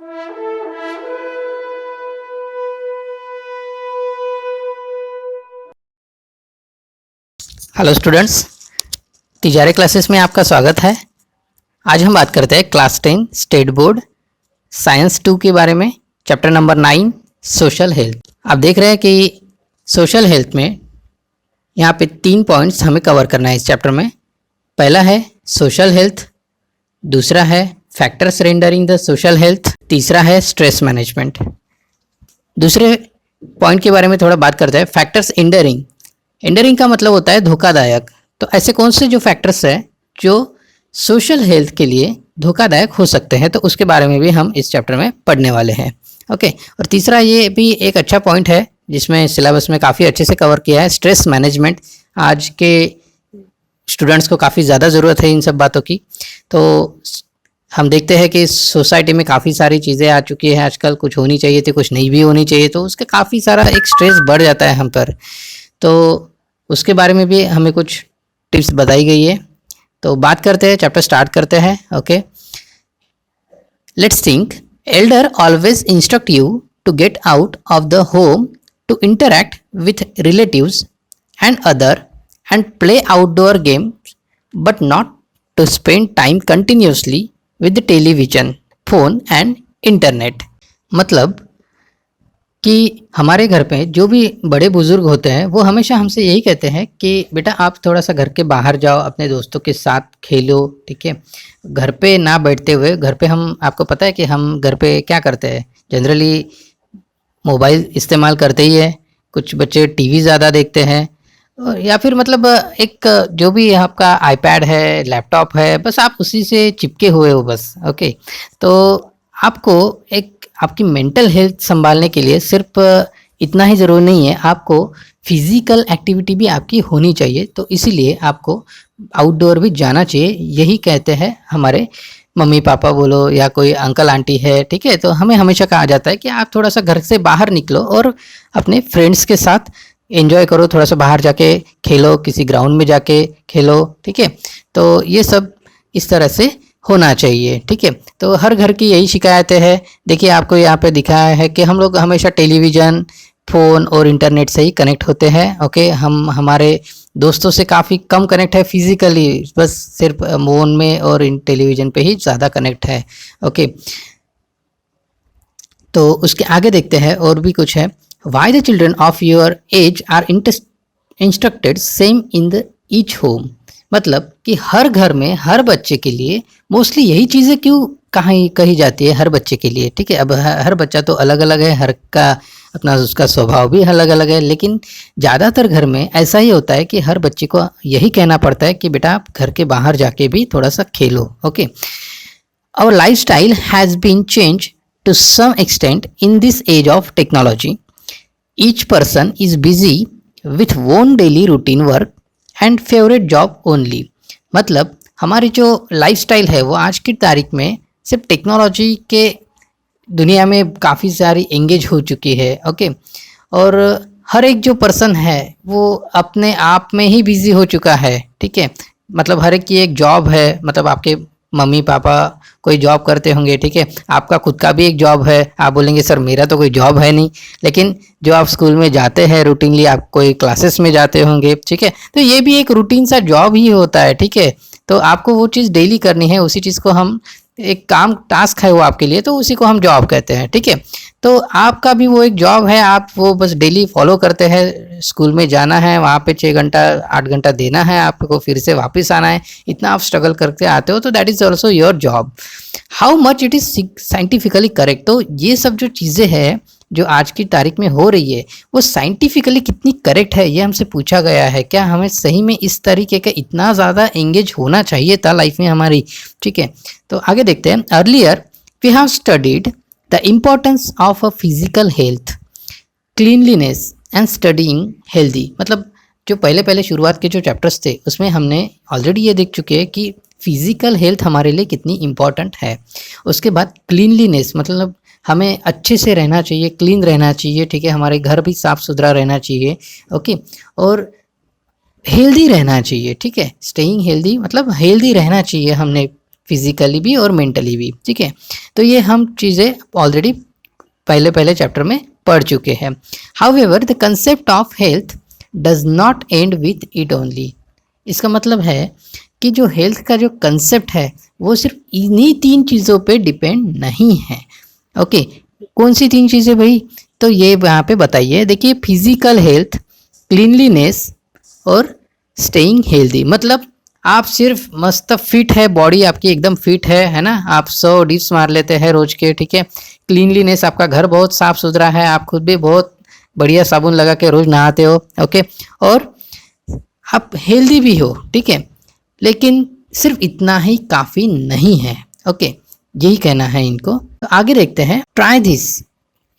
Hello students, Tijare classes में आपका स्वागत है। आज हम बात करते हैं क्लास 10 स्टेट बोर्ड साइंस 2 के बारे में, चैप्टर नंबर 9 सोशल हेल्थ। आप देख रहे हैं कि सोशल हेल्थ में यहाँ पे 3 पॉइंट्स हमें कवर करना है इस चैप्टर में। पहला है सोशल हेल्थ, दूसरा है factors rendering the social health, तीसरा है स्ट्रेस मैनेजमेंट। दूसरे पॉइंट के बारे में थोड़ा बात करते हैं, फैक्टर्स इंडरिंग। इंडरिंग का मतलब होता है धोखादायक। तो ऐसे कौन से जो फैक्टर्स हैं जो सोशल हेल्थ के लिए धोखादायक हो सकते हैं, तो उसके बारे में भी हम इस चैप्टर में पढ़ने वाले हैं। ओके, और तीसरा ये भी एक अच्छा पॉइंट है जिसमें सिलेबस में काफ़ी अच्छे से कवर किया है, स्ट्रेस मैनेजमेंट। आज के स्टूडेंट्स को काफ़ी ज़्यादा ज़रूरत है इन सब बातों की। तो हम देखते हैं कि सोसाइटी में काफ़ी सारी चीज़ें आ चुकी है आजकल, कुछ होनी चाहिए थी, कुछ नहीं भी होनी चाहिए, तो उसका काफ़ी सारा एक स्ट्रेस बढ़ जाता है हम पर। तो उसके बारे में भी हमें कुछ टिप्स बताई गई है। तो बात करते हैं, चैप्टर स्टार्ट करते हैं। Okay, let's think. Elder always instruct you to get out of the home to interact with relatives and other and play outdoor games, but not to spend time continuously with the television, phone and internet. मतलब कि हमारे घर पे जो भी बड़े बुजुर्ग होते हैं वो हमेशा हमसे यही कहते हैं कि बेटा आप थोड़ा सा घर के बाहर जाओ, अपने दोस्तों के साथ खेलो, ठीक है। घर पे ना बैठते हुए, घर पे हम, आपको पता है कि हम घर पे क्या करते हैं, जनरली मोबाइल इस्तेमाल करते ही है। कुछ बच्चे टीवी ज़्यादा देखते हैं, या फिर मतलब एक जो भी आपका आईपैड है, लैपटॉप है, बस आप उसी से चिपके हुए हो बस। ओके, तो आपको एक आपकी मेंटल हेल्थ संभालने के लिए सिर्फ इतना ही ज़रूरी नहीं है, आपको फिज़िकल एक्टिविटी भी आपकी होनी चाहिए। तो इसीलिए आपको आउटडोर भी जाना चाहिए, यही कहते हैं हमारे मम्मी पापा बोलो या कोई अंकल आंटी है, ठीक है। तो हमें हमेशा कहा जाता है कि आप थोड़ा सा घर से बाहर निकलो और अपने फ्रेंड्स के साथ एंजॉय करो, थोड़ा सा बाहर जाके खेलो, किसी ग्राउंड में जाके खेलो, ठीक है। तो ये सब इस तरह से होना चाहिए, ठीक है। तो हर घर की यही शिकायतें हैं। देखिए आपको यहाँ पे दिखाया है कि हम लोग हमेशा टेलीविज़न, फ़ोन और इंटरनेट से ही कनेक्ट होते हैं। ओके, हम हमारे दोस्तों से काफ़ी कम कनेक्ट है फिज़िकली, बस सिर्फ फ़ोन में और इन टेलीविज़न पे ही ज़्यादा कनेक्ट है। ओके, तो उसके आगे देखते हैं और भी कुछ है। Why the children of your age are instructed same in the each home. मतलब कि हर घर में हर बच्चे के लिए मोस्टली यही चीज़ें क्यों कही जाती है हर बच्चे के लिए, ठीक है। अब हर बच्चा तो अलग अलग है, हर का अपना उसका स्वभाव भी अलग अलग है, लेकिन ज़्यादातर घर में ऐसा ही होता है कि हर बच्चे को यही कहना पड़ता है कि बेटा आप घर के बाहर जाके भी थोड़ा सा खेलो। Okay, our life style has been change to some extent in this age of technology. Each person is busy with own daily routine work and favourite job only. मतलब हमारी जो लाइफस्टाइल है वो आज की तारीख में सिर्फ टेक्नोलॉजी के दुनिया में काफ़ी सारी एंगेज हो चुकी है। ओके, और हर एक जो पर्सन है वो अपने आप में ही बिजी हो चुका है, ठीक है। मतलब हर एक की एक जॉब है, मतलब आपके मम्मी पापा कोई जॉब करते होंगे, ठीक है। आपका खुद का भी एक जॉब है, आप बोलेंगे सर मेरा तो कोई जॉब है नहीं, लेकिन जो आप स्कूल में जाते हैं रूटीनली, आप कोई क्लासेस में जाते होंगे, ठीक है। तो ये भी एक रूटीन सा जॉब ही होता है, ठीक है। तो आपको वो चीज़ डेली करनी है, उसी चीज़ को हम एक काम टास्क है वो आपके लिए, तो उसी को हम जॉब कहते हैं, ठीक है। तो आपका भी वो एक जॉब है, आप वो बस डेली फॉलो करते हैं। स्कूल में जाना है, वहाँ पे 6 घंटा 8 घंटा देना है आपको, फिर से वापस आना है, इतना आप स्ट्रगल करके आते हो, तो that is also your job. How much it is scientifically correct. तो ये सब जो चीज़ें हैं जो आज की तारीख में हो रही है वो साइंटिफिकली कितनी करेक्ट है, ये हमसे पूछा गया है। क्या हमें सही में इस तरीके का इतना ज़्यादा एंगेज होना चाहिए था लाइफ में हमारी, ठीक है। तो आगे देखते हैं। Earlier we have studied the importance of a physical health, cleanliness and studying healthy. मतलब जो पहले पहले शुरुआत के जो चैप्टर्स थे उसमें हमने ऑलरेडी ये देख चुके हैं कि फिजिकल हेल्थ हमारे लिए कितनी इम्पॉर्टेंट है। उसके बाद क्लीनलीनेस, मतलब हमें अच्छे से रहना चाहिए, क्लीन रहना चाहिए, ठीक है। हमारे घर भी साफ़ सुथरा रहना चाहिए, ओके। और हेल्दी रहना चाहिए, ठीक है। स्टेइंग हेल्दी मतलब हेल्दी रहना चाहिए हमने फिजिकली भी और मेंटली भी, ठीक है। तो ये हम चीज़ें ऑलरेडी पहले चैप्टर में पढ़ चुके हैं। However the concept of health does not and with it only. इसका मतलब है कि जो हेल्थ का जो कंसेप्ट है वो सिर्फ इन्हीं 3 चीज़ों पे डिपेंड नहीं है। ओके, कौन सी 3 चीज़ें भाई? तो ये यहाँ पे बताइए। देखिए, फिजिकल हेल्थ, क्लीनलीनेस और स्टेइंग हेल्दी। मतलब आप सिर्फ मस्त फिट है, बॉडी आपकी एकदम फिट है ना, आप 100 डिप्स मार लेते हैं रोज के, ठीक है। क्लीनलीनेस, आपका घर बहुत साफ सुथरा है, आप खुद भी बहुत बढ़िया साबुन लगा के रोज नहाते हो, ओके। और आप हेल्दी भी हो, ठीक है। लेकिन सिर्फ इतना ही काफ़ी नहीं है, ओके। यही कहना है इनको। तो आगे देखते हैं। ट्राई दिस,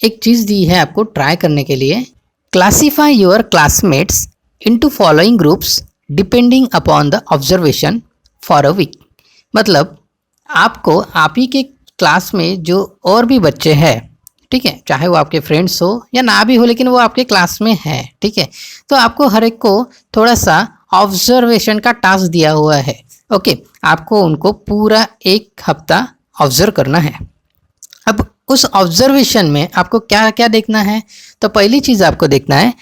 एक चीज़ दी है आपको ट्राई करने के लिए। Classify your classmates into following groups depending upon the observation for a week. मतलब आपको आप ही के क्लास में जो और भी बच्चे हैं, ठीक है, चाहे वो आपके फ्रेंड्स हो या ना भी हो, लेकिन वो आपके क्लास में है, ठीक है। तो आपको हर एक को थोड़ा सा ऑब्जर्वेशन का टास्क दिया हुआ है, ओके। आपको उनको पूरा 1 हफ्ता ऑब्जर्व करना है। अब उस ऑब्जर्वेशन में आपको क्या क्या देखना है? तो पहली चीज़ आपको देखना है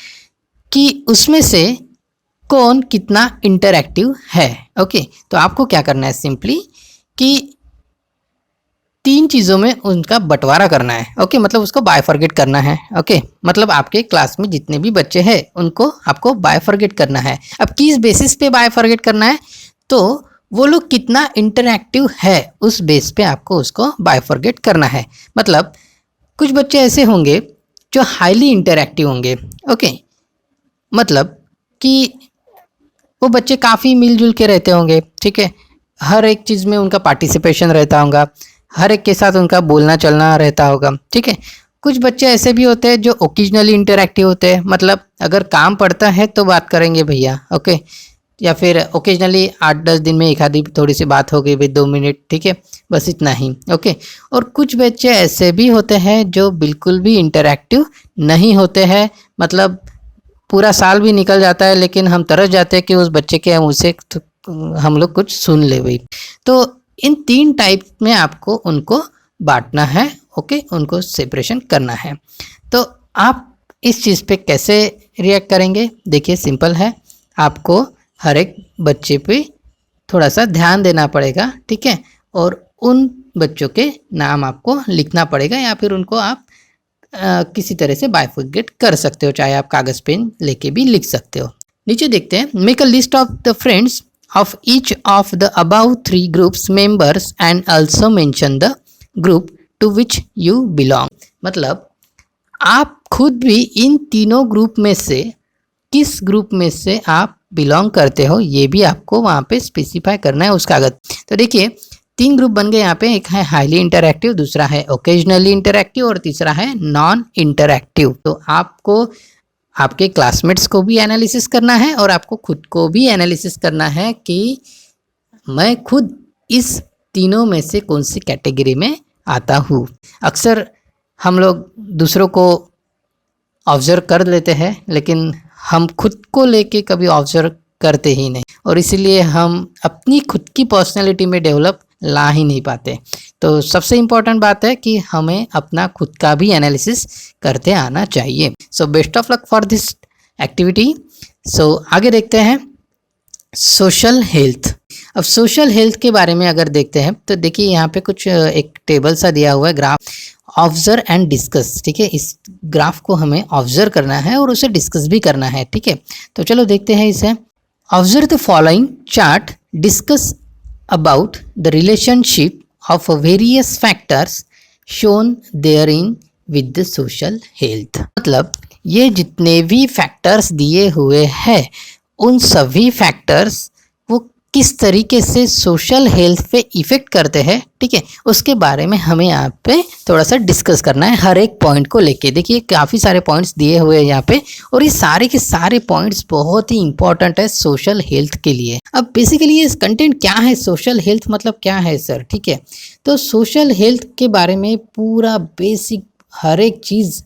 कि उसमें से कौन कितना इंटरैक्टिव है, ओके। तो आपको क्या करना है सिंपली कि 3 चीज़ों में उनका बंटवारा करना है, ओके। मतलब उसको बायफॉरगेट करना है, ओके। मतलब आपके क्लास में जितने भी बच्चे हैं उनको आपको बायफॉरगेट करना है। अब किस बेसिस पे बायफॉरगेट करना है? तो वो लोग कितना इंटरैक्टिव है उस बेस पे आपको उसको बायफॉरगेट करना है। मतलब कुछ बच्चे ऐसे होंगे जो हाईली इंटरैक्टिव होंगे, ओके। मतलब कि वो बच्चे काफ़ी मिलजुल के रहते होंगे, ठीक है। हर एक चीज़ में उनका पार्टिसिपेशन रहता होगा, हर एक के साथ उनका बोलना चलना रहता होगा, ठीक है। कुछ बच्चे ऐसे भी होते हैं जो ओकेजनली इंटरैक्टिव होते हैं। मतलब अगर काम पड़ता है तो बात करेंगे भैया, ओके। या फिर ओकेजनली 8-10 दिन में एक आधी थोड़ी सी बात हो गई भाई, 2 मिनट, ठीक है, बस इतना ही, ओके। और कुछ बच्चे ऐसे भी होते हैं जो बिल्कुल भी इंटरैक्टिव नहीं होते हैं। मतलब पूरा साल भी निकल जाता है लेकिन हम तरस जाते हैं कि उस बच्चे के मुँह से हम लोग कुछ सुन ले भाई। तो इन 3 टाइप में आपको उनको बांटना है, ओके, उनको सेपरेशन करना है। तो आप इस चीज़ पे कैसे रिएक्ट करेंगे? देखिए, सिंपल है। आपको हर एक बच्चे पे थोड़ा सा ध्यान देना पड़ेगा, ठीक है। और उन बच्चों के नाम आपको लिखना पड़ेगा या फिर उनको आप किसी तरह से बायफॉरगेट कर सकते हो, चाहे आप कागज़ पेन लेके भी लिख सकते हो। नीचे देखते हैं। Make a list of the friends of each of the above 3 groups members and also mention the group to which you belong। मतलब आप खुद भी इन तीनों ग्रुप में से किस ग्रुप में से आप बिलोंग करते हो ये भी आपको वहाँ पे स्पेसिफाई करना है उस कागज। तो देखिए, 3 ग्रुप बन गए यहाँ पे। एक है हाईली इंटरैक्टिव, दूसरा है ओकेजनली इंटरैक्टिव और तीसरा है नॉन इंटरैक्टिव। तो आपको आपके क्लासमेट्स को भी एनालिसिस करना है और आपको खुद को भी एनालिसिस करना है कि मैं खुद इस तीनों में से कौन सी कैटेगरी में आता हूँ। अक्सर हम लोग दूसरों को ऑब्जर्व कर लेते हैं लेकिन हम खुद को लेके कभी ऑब्जर्व करते ही नहीं, और इसीलिए हम अपनी खुद की पर्सनैलिटी में डेवलप ला ही नहीं पाते। तो सबसे इम्पॉर्टेंट बात है कि हमें अपना खुद का भी एनालिसिस करते आना चाहिए। So best of luck for this activity. So आगे देखते हैं सोशल हेल्थ। अब सोशल हेल्थ के बारे में अगर देखते हैं तो देखिए यहाँ पे कुछ एक टेबल सा दिया हुआ है, ग्राफ। ऑब्जर्व एंड डिस्कस, ठीक है। इस ग्राफ को हमें ऑब्जर्व करना है और उसे डिस्कस भी करना है, ठीक है। तो चलो देखते हैं इसे। Observe the following chart, discuss about the relationship of various factors shown therein with the social health। मतलब ये जितने भी फैक्टर्स दिए हुए हैं उन सभी फैक्टर्स वो किस तरीके से सोशल हेल्थ पे इफ़ेक्ट करते हैं, ठीक है, उसके बारे में हमें यहाँ पे थोड़ा सा डिस्कस करना है हर एक पॉइंट को लेके। देखिए काफ़ी सारे पॉइंट्स दिए हुए हैं यहाँ पे और ये सारे के सारे पॉइंट्स बहुत ही इंपॉर्टेंट है सोशल हेल्थ के लिए। अब बेसिकली ये कंटेंट क्या है, सोशल हेल्थ मतलब क्या है सर, ठीक है। तो सोशल हेल्थ के बारे में पूरा बेसिक हर एक चीज़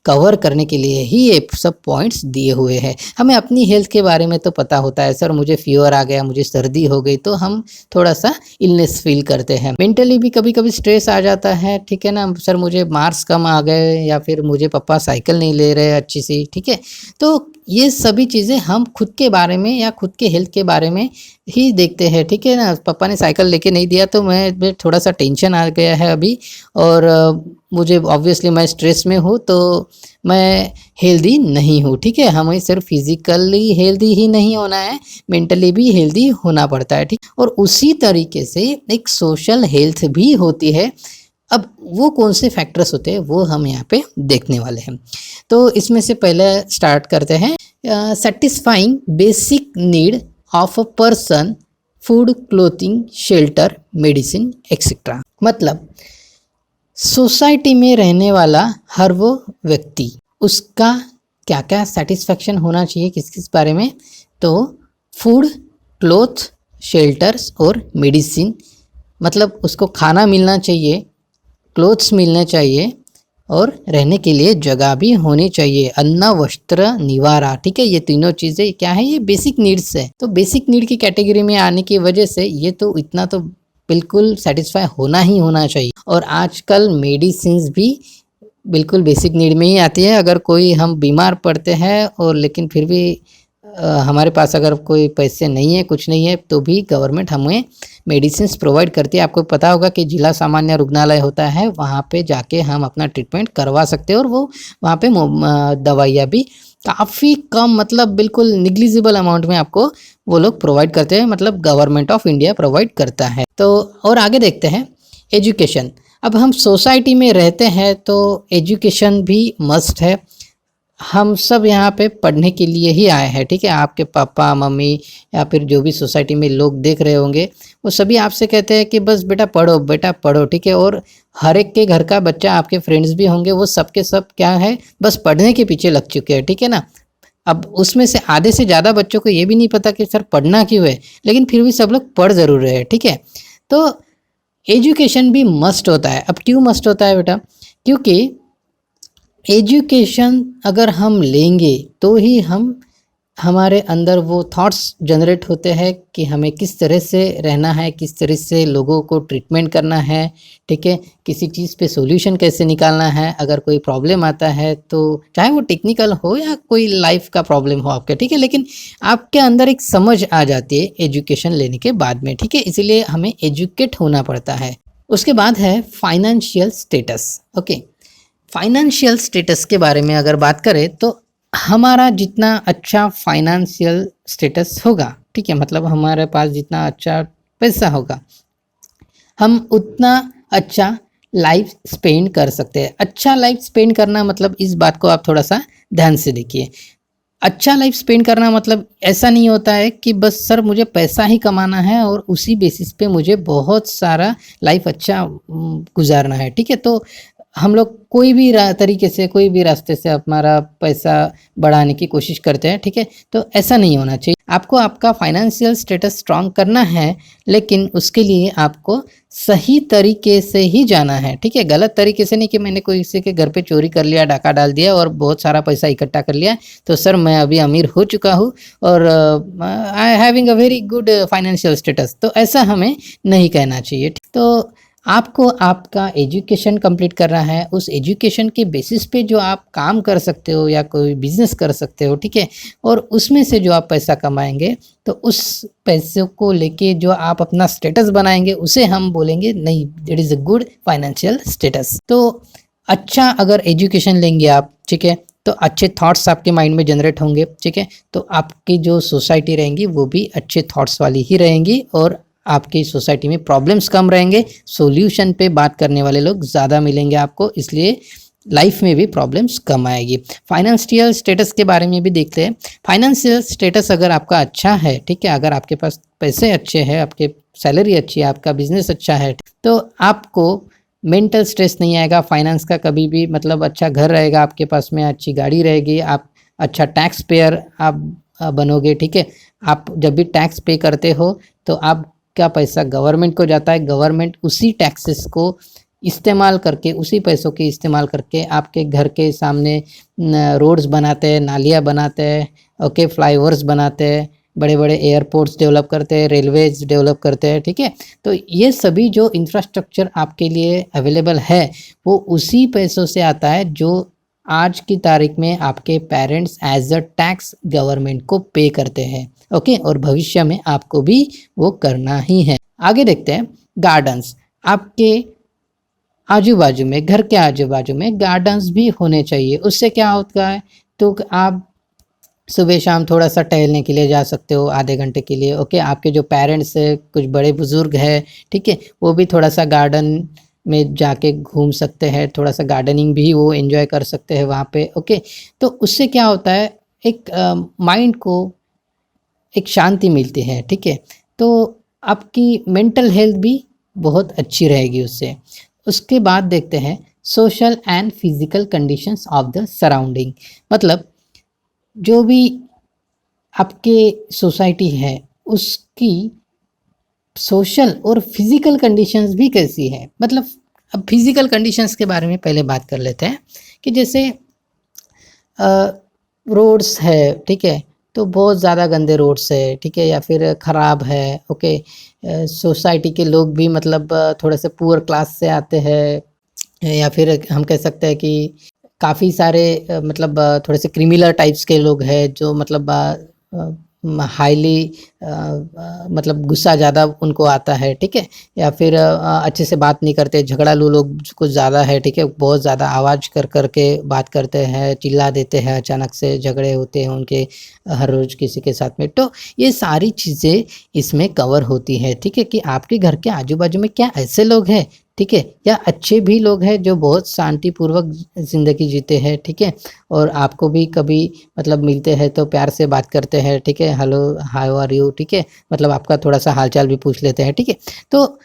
कवर करने के लिए ही ये सब पॉइंट्स दिए हुए हैं। हमें अपनी हेल्थ के बारे में तो पता होता है, सर मुझे फीवर आ गया, मुझे सर्दी हो गई, तो हम थोड़ा सा इलनेस फील करते हैं। मेंटली भी कभी कभी स्ट्रेस आ जाता है, ठीक है ना, सर मुझे मार्क्स कम आ गए, या फिर मुझे पापा साइकिल नहीं ले रहे अच्छी सी, ठीक है। तो ये सभी चीज़ें हम खुद के बारे में या खुद के हेल्थ के बारे में ही देखते हैं, ठीक है ना। पापा ने साइकिल लेके नहीं दिया तो मैं थोड़ा सा टेंशन आ गया है अभी, और मुझे ऑब्वियसली मैं स्ट्रेस में हूँ, तो मैं हेल्दी नहीं हूँ, ठीक है। हमें सिर्फ फिजिकली हेल्दी ही नहीं होना है, मेंटली भी हेल्दी होना पड़ता है, ठीक। और उसी तरीके से एक सोशल हेल्थ भी होती है। अब वो कौन से फैक्टर्स होते हैं वो हम यहाँ पे देखने वाले हैं। तो इसमें से पहले स्टार्ट करते हैं, satisfying basic need of a person, food, clothing, shelter, medicine etcetera. मतलब सोसाइटी में रहने वाला हर वो व्यक्ति, उसका क्या क्या सेटिस्फैक्शन होना चाहिए, किस किस बारे में, तो फूड, क्लोथ, शेल्टर्स और मेडिसिन, मतलब उसको खाना मिलना चाहिए, क्लोथ्स मिलने चाहिए, और रहने के लिए जगह भी होनी चाहिए, अन्न, वस्त्र, निवारा, ठीक है। ये तीनों चीज़ें क्या है, ये बेसिक नीड्स है। तो बेसिक नीड की कैटेगरी में आने की वजह से ये तो इतना तो बिल्कुल सेटिस्फाई होना ही होना चाहिए। और आजकल मेडिसिन्स भी बिल्कुल बेसिक नीड में ही आती है। अगर कोई हम बीमार पड़ते हैं और लेकिन फिर भी हमारे पास अगर कोई पैसे नहीं है, कुछ नहीं है, तो भी गवर्नमेंट हमें मेडिसिन्स प्रोवाइड करती है। आपको पता होगा कि जिला सामान्य रुग्णालय होता है, वहाँ पे जाके हम अपना ट्रीटमेंट करवा सकते हैं, और वो वहाँ पे दवाइयाँ भी काफ़ी कम, मतलब बिल्कुल निग्लिजिबल अमाउंट में आपको वो लोग प्रोवाइड करते हैं, मतलब गवर्नमेंट ऑफ इंडिया प्रोवाइड करता है। तो और आगे देखते हैं, एजुकेशन। अब हम सोसाइटी में रहते हैं तो एजुकेशन भी मस्ट है। हम सब यहाँ पे पढ़ने के लिए ही आए हैं, ठीक है। आपके पापा मम्मी या फिर जो भी सोसाइटी में लोग देख रहे होंगे, वो सभी आपसे कहते हैं कि बस बेटा पढ़ो, बेटा पढ़ो, ठीक है। और हर एक के घर का बच्चा, आपके फ्रेंड्स भी होंगे, वो सब के सब क्या है, बस पढ़ने के पीछे लग चुके हैं, ठीक है ना। अब उसमें से आधे से ज़्यादा बच्चों को ये भी नहीं पता कि सर पढ़ना क्यों है, लेकिन फिर भी सब लोग पढ़ ज़रूर रहे हैं, ठीक है। तो एजुकेशन भी मस्ट होता है। अब क्यों मस्ट होता है बेटा, क्योंकि एजुकेशन अगर हम लेंगे तो ही हमारे अंदर वो थॉट्स जनरेट होते हैं कि हमें किस तरह से रहना है, किस तरह से लोगों को ट्रीटमेंट करना है, ठीक है। किसी चीज़ पे सॉल्यूशन कैसे निकालना है, अगर कोई प्रॉब्लम आता है तो चाहे वो टेक्निकल हो या कोई लाइफ का प्रॉब्लम हो आपके, ठीक है, लेकिन आपके अंदर एक समझ आ जाती है एजुकेशन लेने के बाद में, ठीक है। इसीलिए हमें एजुकेट होना पड़ता है। उसके बाद है financial status. Okay, financial status के बारे में अगर बात करें तो हमारा जितना अच्छा फाइनेंशियल स्टेटस होगा, ठीक है, मतलब हमारे पास जितना अच्छा पैसा होगा, हम उतना अच्छा लाइफ स्पेंड कर सकते हैं। अच्छा लाइफ स्पेंड करना मतलब, इस बात को आप थोड़ा सा ध्यान से देखिए। अच्छा लाइफ स्पेंड करना मतलब ऐसा नहीं होता है कि बस सर मुझे पैसा ही कमाना है और उसी बेसिस पे मुझे बहुत सारा लाइफ अच्छा गुजारना है, ठीक है। तो हम लोग कोई भी तरीके से, कोई भी रास्ते से हमारा पैसा बढ़ाने की कोशिश करते हैं, ठीक है। तो ऐसा नहीं होना चाहिए। आपको आपका फाइनेंशियल स्टेटस स्ट्रॉन्ग करना है, लेकिन उसके लिए आपको सही तरीके से ही जाना है, ठीक है। गलत तरीके से नहीं कि मैंने कोई किसी के घर पे चोरी कर लिया, डाका डाल दिया और बहुत सारा पैसा इकट्ठा कर लिया, तो सर मैं अभी अमीर हो चुका हूँ और I having a very good financial status, तो ऐसा हमें नहीं कहना चाहिए। तो आपको आपका एजुकेशन कंप्लीट करना है, उस एजुकेशन के बेसिस पे जो आप काम कर सकते हो या कोई बिजनेस कर सकते हो, ठीक है, और उसमें से जो आप पैसा कमाएंगे, तो उस पैसे को लेके जो आप अपना स्टेटस बनाएंगे, उसे हम बोलेंगे नहीं, that is a good financial status. तो अच्छा अगर एजुकेशन लेंगे आप, ठीक है, तो अच्छे थॉट्स आपके माइंड में जनरेट होंगे, ठीक है, तो आपकी जो सोसाइटी रहेंगी वो भी अच्छे थॉट्स वाली ही रहेंगी, और आपकी सोसाइटी में प्रॉब्लम्स कम रहेंगे, सॉल्यूशन पे बात करने वाले लोग ज़्यादा मिलेंगे आपको, इसलिए लाइफ में भी प्रॉब्लम्स कम आएगी। फाइनेंशियल स्टेटस के बारे में भी देखते हैं। फाइनेंशियल स्टेटस अगर आपका अच्छा है, ठीक है, अगर आपके पास पैसे अच्छे हैं, आपके सैलरी अच्छी है, आपका बिजनेस अच्छा है, तो आपको मेंटल स्ट्रेस नहीं आएगा फाइनेंस का कभी भी। मतलब अच्छा घर रहेगा आपके पास में, अच्छी गाड़ी रहेगी, आप अच्छा टैक्स पेयर आप बनोगे, ठीक है। आप जब भी टैक्स पे करते हो तो आप का पैसा गवर्नमेंट को जाता है, गवर्नमेंट उसी टैक्सेस को इस्तेमाल करके, उसी पैसों के इस्तेमाल करके आपके घर के सामने रोड्स बनाते हैं, नालियाँ बनाते हैं, ओके, फ्लाईओवर्स बनाते हैं, बड़े बड़े एयरपोर्ट्स डेवलप करते हैं, रेलवेज डेवलप करते हैं, ठीक है। तो ये सभी जो इंफ्रास्ट्रक्चर आपके लिए अवेलेबल है वो उसी पैसों से आता है जो आज की तारीख में आपके parents as a tax government को पे करते हैं, ओके, और भविष्य में आपको भी वो करना ही है। आगे देखते हैं गार्डन्स। आपके आजू बाजू में, घर के आजू बाजू में गार्डन्स भी होने चाहिए। उससे क्या होता है, तो आप सुबह शाम थोड़ा सा टहलने के लिए जा सकते हो आधे घंटे के लिए, ओके। आपके जो पेरेंट्स है, कुछ बड़े बुजुर्ग है, ठीक है, वो भी थोड़ा सा गार्डन में जाके घूम सकते हैं, थोड़ा सा गार्डनिंग भी वो एंजॉय कर सकते हैं वहाँ पे, ओके। तो उससे क्या होता है, एक माइंड को एक शांति मिलती है, ठीक है। तो आपकी मेंटल हेल्थ भी बहुत अच्छी रहेगी उससे। उसके बाद देखते हैं social and physical conditions of the surrounding. मतलब जो भी आपके सोसाइटी है उसकी सोशल और फिजिकल कंडीशंस भी कैसी है। मतलब अब फिजिकल कंडीशंस के बारे में पहले बात कर लेते हैं कि जैसे रोड्स है, ठीक है, तो बहुत ज़्यादा गंदे रोड्स है, ठीक है, या फिर ख़राब है, ओके। सोसाइटी के लोग भी मतलब थोड़े से पुअर क्लास से आते हैं, या फिर हम कह सकते हैं कि काफ़ी सारे मतलब थोड़े से क्रिमिनल टाइप्स के लोग हैं जो मतलब हाईली मतलब गुस्सा ज़्यादा उनको आता है, ठीक है, या फिर अच्छे से बात नहीं करते, झगड़ालू लोग कुछ ज़्यादा है, ठीक है, बहुत ज़्यादा आवाज़ कर कर के बात करते हैं, चिल्ला देते हैं, अचानक से झगड़े होते हैं उनके हर रोज़ किसी के साथ में। तो ये सारी चीज़ें इसमें कवर होती है, ठीक है, कि आपके घर के आजू बाजू में क्या ऐसे लोग हैं, ठीक है, या अच्छे भी लोग हैं जो बहुत शांतिपूर्वक ज़िंदगी जीते हैं, ठीक है, और आपको भी कभी मतलब मिलते हैं तो प्यार से बात करते हैं, ठीक है, हेलो हाउ आर यू, ठीक है, मतलब आपका थोड़ा सा हालचाल भी पूछ लेते हैं, ठीक है। तो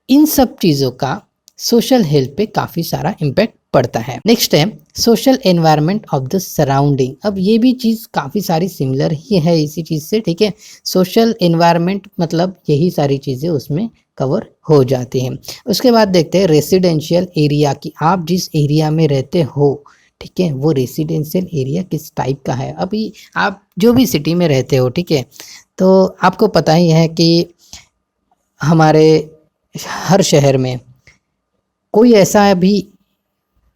इन सब चीज़ों का सोशल हेल्थ पे काफ़ी सारा इम्पैक्ट पड़ता है। नेक्स्ट है social environment of the surrounding. अब ये भी चीज़ काफ़ी सारी सिमिलर ही है इसी चीज़ से, ठीक है। सोशल एनवायरनमेंट मतलब यही सारी चीज़ें उसमें कवर हो जाती हैं। उसके बाद देखते हैं रेसिडेंशियल एरिया की, आप जिस एरिया में रहते हो, ठीक है, वो रेसिडेंशियल एरिया किस टाइप का है। अभी आप जो भी सिटी में रहते हो, ठीक है, तो आपको पता ही है कि हमारे हर शहर में कोई ऐसा भी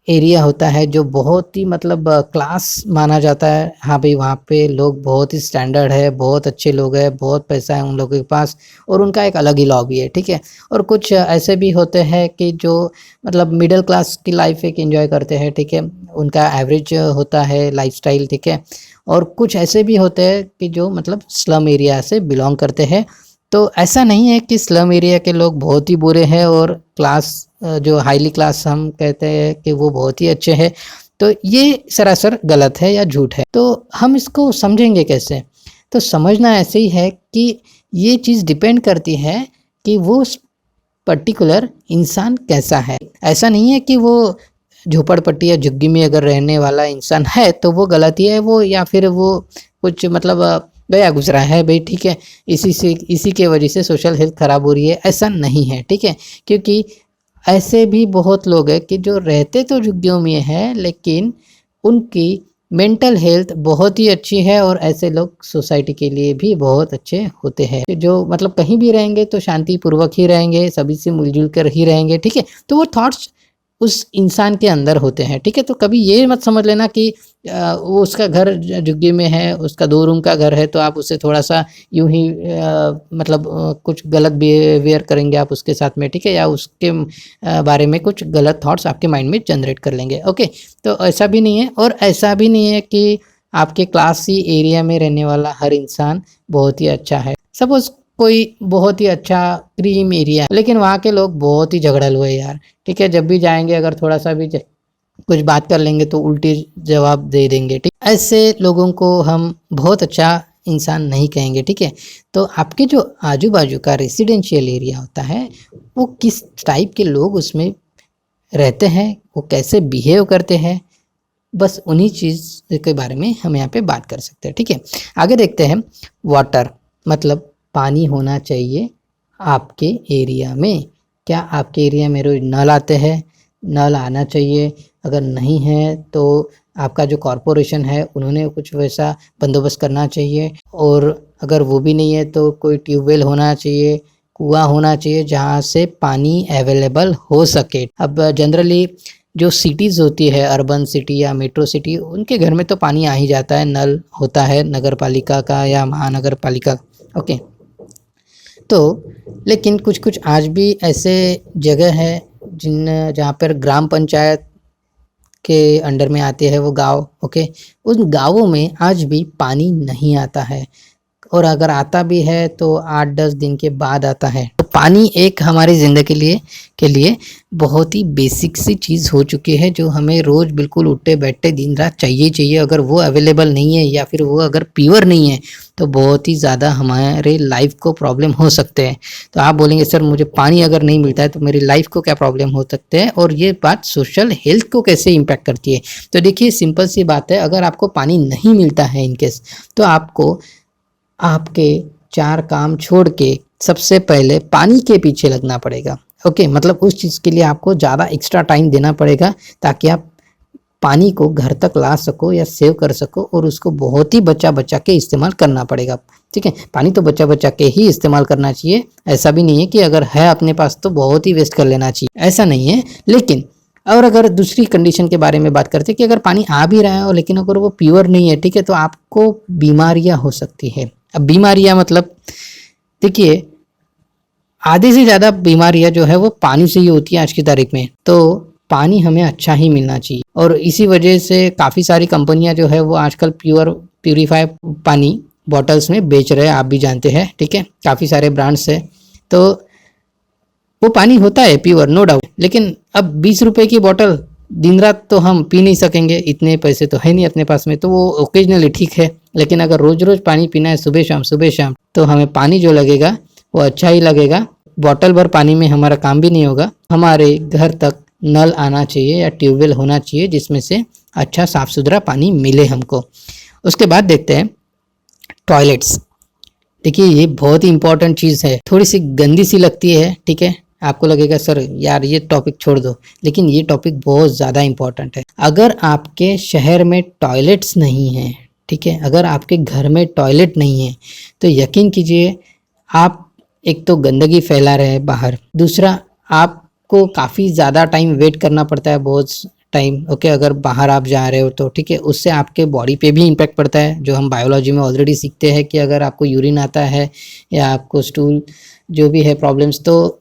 एरिया होता है जो बहुत ही मतलब क्लास माना जाता है। हाँ भाई, वहाँ पे लोग बहुत ही स्टैंडर्ड है, बहुत अच्छे लोग हैं, बहुत पैसा है उन लोगों के पास और उनका एक अलग ही लॉबी है, ठीक है। और कुछ ऐसे भी होते हैं कि जो मतलब मिडिल क्लास की लाइफ एक एंजॉय करते हैं, ठीक है, उनका एवरेज होता है लाइफस्टाइल, ठीक है। और कुछ ऐसे भी होते हैं कि जो मतलब स्लम एरिया से बिलोंग करते हैं। तो ऐसा नहीं है कि स्लम एरिया के लोग बहुत ही बुरे हैं और क्लास जो हाईली क्लास हम कहते हैं कि वो बहुत ही अच्छे हैं। तो ये सरासर गलत है या झूठ है। तो हम इसको समझेंगे कैसे, तो समझना ऐसे ही है कि ये चीज़ डिपेंड करती है कि वो पर्टिकुलर इंसान कैसा है। ऐसा नहीं है कि वो झोपड़पट्टी या झुग्गी में अगर रहने वाला इंसान है तो वो गलत ही है वो, या फिर वो कुछ मतलब गया गुजरा है भाई, ठीक है, इसी के वजह से सोशल हेल्थ ख़राब हो रही है, ऐसा नहीं है, ठीक है। क्योंकि ऐसे भी बहुत लोग हैं कि जो रहते तो झुग्गियों में हैं लेकिन उनकी मेंटल हेल्थ बहुत ही अच्छी है और ऐसे लोग सोसाइटी के लिए भी बहुत अच्छे होते हैं। जो मतलब कहीं भी रहेंगे तो शांतिपूर्वक ही रहेंगे, सभी से मिलजुल कर ही रहेंगे, ठीक है। तो वो थॉट्स उस इंसान के अंदर होते हैं, ठीक है। तो कभी ये मत समझ लेना कि वो उसका घर झुग्गी में है, उसका 2 रूम का घर है तो आप उससे थोड़ा सा यूं ही मतलब कुछ गलत बिहेवियर करेंगे आप उसके साथ में, ठीक है, या उसके बारे में कुछ गलत थॉट्स आपके माइंड में जनरेट कर लेंगे, ओके। तो ऐसा भी नहीं है, और ऐसा भी नहीं है कि आपके क्लासी एरिया में रहने वाला हर इंसान बहुत ही अच्छा है। सपोज कोई बहुत ही अच्छा क्रीम एरिया है लेकिन वहाँ के लोग बहुत ही झगड़ालू है यार, ठीक है, जब भी जाएंगे अगर थोड़ा सा भी कुछ बात कर लेंगे तो उल्टी जवाब दे देंगे, ठीक। ऐसे लोगों को हम बहुत अच्छा इंसान नहीं कहेंगे, ठीक है। तो आपके जो आजू बाजू का रेसिडेंशियल एरिया होता है वो किस टाइप के लोग उसमें रहते हैं, वो कैसे बिहेव करते हैं, बस उन्हीं चीज़ के बारे में हम यहाँ पे बात कर सकते हैं, ठीक है। आगे देखते हैं वाटर, मतलब पानी होना चाहिए आपके एरिया में, क्या आपके एरिया में रोज नल आते हैं? नल आना चाहिए। अगर नहीं है तो आपका जो कॉरपोरेशन है उन्होंने कुछ वैसा बंदोबस्त करना चाहिए, और अगर वो भी नहीं है तो कोई ट्यूबवेल होना चाहिए, कुआं होना चाहिए जहाँ से पानी अवेलेबल हो सके। अब जनरली जो सिटीज़ होती है, अर्बन सिटी या मेट्रो सिटी, उनके घर में तो पानी आ ही जाता है, नल होता है नगर पालिका का या महानगर पालिका। ओके, तो लेकिन कुछ कुछ आज भी ऐसे जगह है जहाँ पर ग्राम पंचायत के अंडर में आते हैं वो गांव। ओके, उन गांवों में आज भी पानी नहीं आता है, और अगर आता भी है तो 8-10 दिन के बाद आता है। तो पानी एक हमारी ज़िंदगी के लिए बहुत ही बेसिक सी चीज़ हो चुकी है, जो हमें रोज़ बिल्कुल उठते बैठते दिन रात चाहिए चाहिए। अगर वो अवेलेबल नहीं है या फिर वो अगर प्योर नहीं है तो बहुत ही ज़्यादा हमारे लाइफ को प्रॉब्लम हो सकते हैं। तो आप बोलेंगे सर मुझे पानी अगर नहीं मिलता है तो मेरी लाइफ को क्या प्रॉब्लम हो सकते हैं, और ये बात सोशल हेल्थ को कैसे इम्पैक्ट करती है। तो देखिए सिंपल सी बात है, अगर आपको पानी नहीं मिलता है इनकेस, तो आपको आपके 4 काम छोड़ के सबसे पहले पानी के पीछे लगना पड़ेगा। ओके, मतलब उस चीज़ के लिए आपको ज़्यादा एक्स्ट्रा टाइम देना पड़ेगा ताकि आप पानी को घर तक ला सको या सेव कर सको, और उसको बहुत ही बचा बचा के इस्तेमाल करना पड़ेगा। ठीक है, पानी तो बचा बचा के ही इस्तेमाल करना चाहिए। ऐसा भी नहीं है कि अगर है अपने पास तो बहुत ही वेस्ट कर लेना चाहिए, ऐसा नहीं है। लेकिन और अगर दूसरी कंडीशन के बारे में बात करते हैं कि अगर पानी आ भी रहा है और लेकिन अगर वो प्योर नहीं है, ठीक है, तो आपको बीमारियां हो सकती है। अब बीमारियां मतलब देखिए आधे से ज़्यादा बीमारियां जो है वो पानी से ही होती है आज की तारीख में। तो पानी हमें अच्छा ही मिलना चाहिए, और इसी वजह से काफ़ी सारी कंपनियां जो है वो आजकल प्यूरीफाई पानी बॉटल्स में बेच रहे हैं, आप भी जानते हैं। ठीक है, काफ़ी सारे ब्रांड्स है, तो वो पानी होता है प्योर, नो डाउट। लेकिन अब 20 रुपए की बॉटल दिन रात तो हम पी नहीं सकेंगे, इतने पैसे तो है नहीं अपने पास में। तो वो ओकेजनली ठीक है, लेकिन अगर रोज रोज पानी पीना है सुबह शाम, तो हमें पानी जो लगेगा वो अच्छा ही लगेगा। बॉटल भर पानी में हमारा काम भी नहीं होगा। हमारे घर तक नल आना चाहिए या ट्यूबवेल होना चाहिए जिसमें से अच्छा साफ सुथरा पानी मिले हमको। उसके बाद देखते हैं टॉयलेट्स। देखिए ये बहुत ही इंपॉर्टेंट चीज़ है, थोड़ी सी गंदी सी लगती है। ठीक है, आपको लगेगा सर यार ये टॉपिक छोड़ दो, लेकिन ये टॉपिक बहुत ज़्यादा इंपॉर्टेंट है। अगर आपके शहर में टॉयलेट्स नहीं हैं, ठीक है, अगर आपके घर में टॉयलेट नहीं है, तो यकीन कीजिए आप एक तो गंदगी फैला रहे हैं बाहर, दूसरा आपको काफ़ी ज़्यादा टाइम वेट करना पड़ता है, बहुत टाइम। ओके, अगर बाहर आप जा रहे हो तो ठीक है, उससे आपके बॉडी पे भी इम्पैक्ट पड़ता है, जो हम बायोलॉजी में ऑलरेडी सीखते हैं कि अगर आपको यूरिन आता है या आपको स्टूल जो भी है प्रॉब्लम्स, तो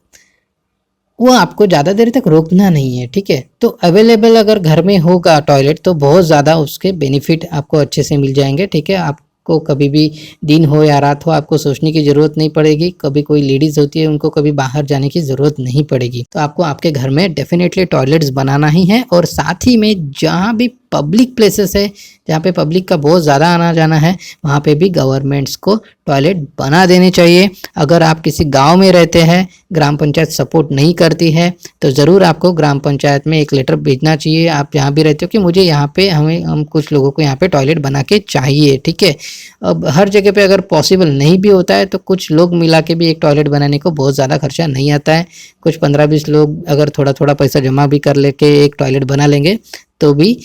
वो आपको ज़्यादा देर तक रोकना नहीं है। ठीक है, तो अवेलेबल अगर घर में होगा टॉयलेट तो बहुत ज़्यादा उसके बेनिफिट आपको अच्छे से मिल जाएंगे। ठीक है, आपको कभी भी दिन हो या रात हो आपको सोचने की ज़रूरत नहीं पड़ेगी। कभी कोई लेडीज़ होती है उनको कभी बाहर जाने की ज़रूरत नहीं पड़ेगी। तो आपको आपके घर में डेफिनेटली टॉयलेट्स बनाना ही है, और साथ ही में जहाँ भी पब्लिक प्लेसेस है, जहाँ पे पब्लिक का बहुत ज़्यादा आना जाना है, वहाँ पे भी गवर्नमेंट्स को टॉयलेट बना देने चाहिए। अगर आप किसी गांव में रहते हैं, ग्राम पंचायत सपोर्ट नहीं करती है, तो ज़रूर आपको ग्राम पंचायत में एक लेटर भेजना चाहिए, आप जहाँ भी रहते हो, कि मुझे यहाँ पे हम कुछ लोगों को यहाँ पे टॉयलेट बना के चाहिए। ठीक है, अब हर जगह पे अगर पॉसिबल नहीं भी होता है तो कुछ लोग मिला के भी एक टॉयलेट बनाने को बहुत ज़्यादा खर्चा नहीं आता है। कुछ 15-20 लोग अगर थोड़ा थोड़ा पैसा जमा भी कर लेके एक टॉयलेट बना लेंगे तो भी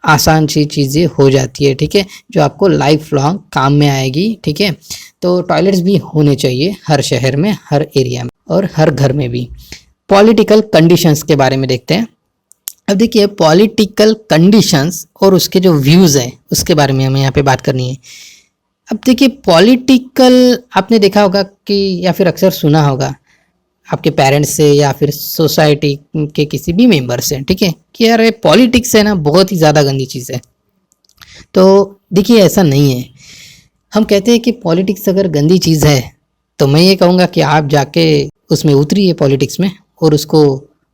आसान सी चीज़ें हो जाती है। ठीक है, जो आपको लाइफ लॉन्ग काम में आएगी। ठीक है, तो टॉयलेट्स भी होने चाहिए हर शहर में, हर एरिया में और हर घर में भी। पॉलिटिकल कंडीशंस के बारे में देखते हैं। अब देखिए पॉलिटिकल कंडीशंस और उसके जो व्यूज़ हैं उसके बारे में हमें यहाँ पे बात करनी है। अब देखिए पॉलिटिकल आपने देखा होगा कि या फिर अक्सर सुना होगा आपके पेरेंट्स से या फिर सोसाइटी के किसी भी मेंबर से, ठीक है, कि यार ये पॉलिटिक्स है ना बहुत ही ज़्यादा गंदी चीज़ है। तो देखिए ऐसा नहीं है। हम कहते हैं कि पॉलिटिक्स अगर गंदी चीज़ है तो मैं ये कहूँगा कि आप जाके उसमें उतरिए पॉलिटिक्स में और उसको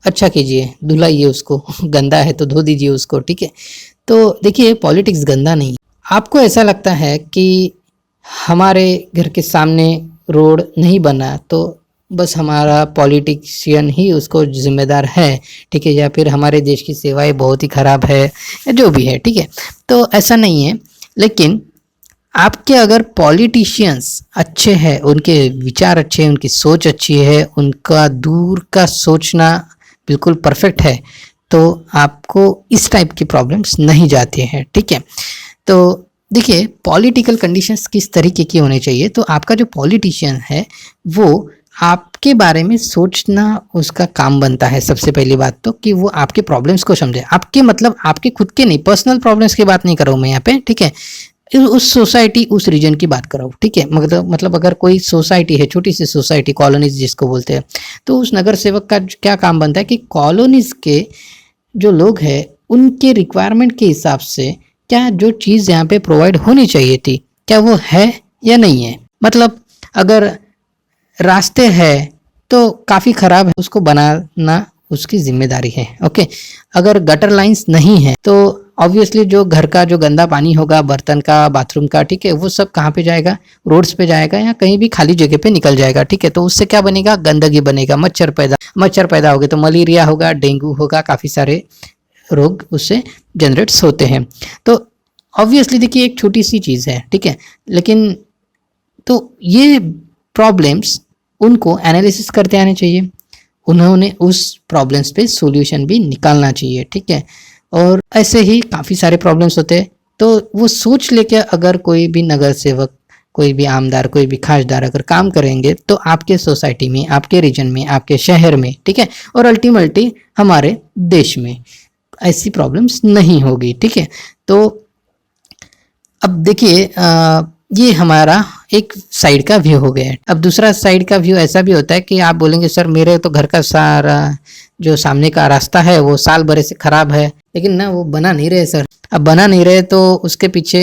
अच्छा कीजिए, धुलाइए उसको गंदा है तो धो दीजिए उसको। ठीक है, तो देखिए पॉलिटिक्स गंदा नहीं। आपको ऐसा लगता है कि हमारे घर के सामने रोड नहीं बना तो बस हमारा पॉलिटिशियन ही उसको जिम्मेदार है, ठीक है, या फिर हमारे देश की सेवाएं बहुत ही ख़राब है या जो भी है। ठीक है, तो ऐसा नहीं है। लेकिन आपके अगर पॉलिटिशियंस अच्छे हैं, उनके विचार अच्छे हैं, उनकी सोच अच्छी है, उनका दूर का सोचना बिल्कुल परफेक्ट है, तो आपको इस टाइप की प्रॉब्लम्स नहीं जाती हैं, ठीक है। तो देखिए पॉलिटिकल कंडीशंस किस तरीके की होने चाहिए, तो आपका जो पॉलिटिशियन है वो आपके बारे में सोचना उसका काम बनता है। सबसे पहली बात तो कि वो आपके प्रॉब्लम्स को समझे, आपके मतलब आपके खुद के नहीं, पर्सनल प्रॉब्लम्स की बात नहीं कर रहा हूँ मैं यहाँ पे, ठीक है। उस सोसाइटी उस रीजन की बात कर रहा हूँ, ठीक है। मतलब अगर कोई सोसाइटी है, छोटी सी सोसाइटी, कॉलोनीज जिसको बोलते हैं, तो उस नगर सेवक का क्या काम बनता है कि कॉलोनीज के जो लोग हैं उनके रिक्वायरमेंट के हिसाब से क्या जो चीज़ यहाँ पे प्रोवाइड होनी चाहिए थी, क्या वो है या नहीं है। मतलब अगर रास्ते है तो काफ़ी ख़राब है, उसको बनाना उसकी जिम्मेदारी है, ओके। अगर गटर लाइंस नहीं है तो ऑब्वियसली जो घर का जो गंदा पानी होगा, बर्तन का, बाथरूम का, ठीक है, वो सब कहाँ पे जाएगा, रोड्स पे जाएगा या कहीं भी खाली जगह पे निकल जाएगा, ठीक है। तो उससे क्या बनेगा, गंदगी बनेगा, मच्छर पैदा होगा, तो मलेरिया होगा, डेंगू होगा, काफ़ी सारे रोग उससे जनरेट्स होते हैं। तो ऑब्वियसली देखिए एक छोटी सी चीज़ है, ठीक है, लेकिन तो ये प्रॉब्लम्स उनको एनालिसिस करते आने चाहिए, उन्होंने उस प्रॉब्लम्स पे सॉल्यूशन भी निकालना चाहिए, ठीक है। और ऐसे ही काफ़ी सारे प्रॉब्लम्स होते हैं, तो वो सोच लेके अगर कोई भी नगर सेवक, कोई भी आमदार, कोई भी खासदार अगर काम करेंगे तो आपके सोसाइटी में, आपके रीजन में, आपके शहर में, ठीक है, और अल्टीमेटली हमारे देश में ऐसी प्रॉब्लम्स नहीं होगी, ठीक है। तो अब देखिए ये हमारा एक साइड का व्यू हो गया है। अब दूसरा साइड का व्यू ऐसा भी होता है कि आप बोलेंगे सर मेरे तो घर का सारा जो सामने का रास्ता है वो साल भर से खराब है, लेकिन ना वो बना नहीं रहे सर। अब बना नहीं रहे तो उसके पीछे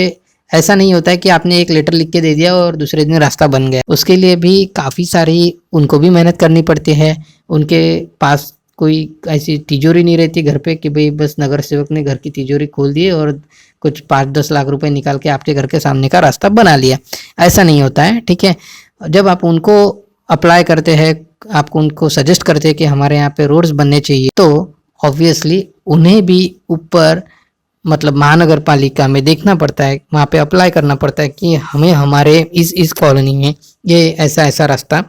ऐसा नहीं होता है कि आपने एक लेटर लिख के दे दिया और दूसरे दिन रास्ता बन गया। उसके लिए भी काफ़ी सारी उनको भी मेहनत करनी पड़ती है। उनके पास कोई ऐसी तिजोरी नहीं रहती घर पे कि भाई बस नगर सेवक ने घर की तिजोरी खोल दी और कुछ 5-10 लाख रुपए निकाल के आपके घर के सामने का रास्ता बना लिया, ऐसा नहीं होता है, ठीक है। जब आप उनको अप्लाई करते हैं, आपको उनको सजेस्ट करते हैं कि हमारे यहाँ पे रोड्स बनने चाहिए, तो ऑब्वियसली उन्हें भी ऊपर मतलब महानगर पालिका में देखना पड़ता है, वहाँ पे अप्लाई करना पड़ता है कि हमें हमारे इस कॉलोनी में ये ऐसा ऐसा रास्ता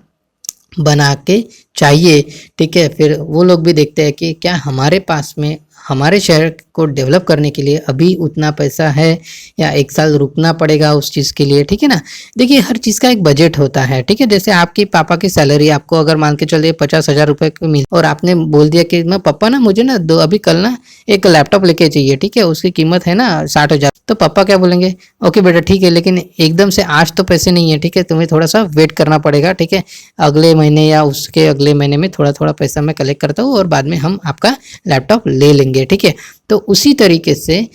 बना के चाहिए, ठीक है। फिर वो लोग भी देखते हैं कि क्या हमारे पास में हमारे शहर को डेवलप करने के लिए अभी उतना पैसा है या एक साल रुकना पड़ेगा उस चीज़ के लिए, ठीक है ना। देखिए हर चीज़ का एक बजट होता है, ठीक है। जैसे आपके पापा की सैलरी आपको अगर मान के चलिए 50,000 रुपये की मिल और आपने बोल दिया कि मैं पापा ना मुझे ना अभी कल ना एक लैपटॉप लेके चाहिए, ठीक है, उसकी कीमत है ना 60,000, तो पापा क्या बोलेंगे, ओके बेटा ठीक है, लेकिन एकदम से आज तो पैसे नहीं है, ठीक है, तुम्हें थोड़ा सा वेट करना पड़ेगा, ठीक है, अगले महीने या उसके अगले महीने में थोड़ा थोड़ा पैसा मैं कलेक्ट करता हूँ और बाद में हम आपका लैपटॉप ले लेंगे, ठीक है। तो उसी तरीके से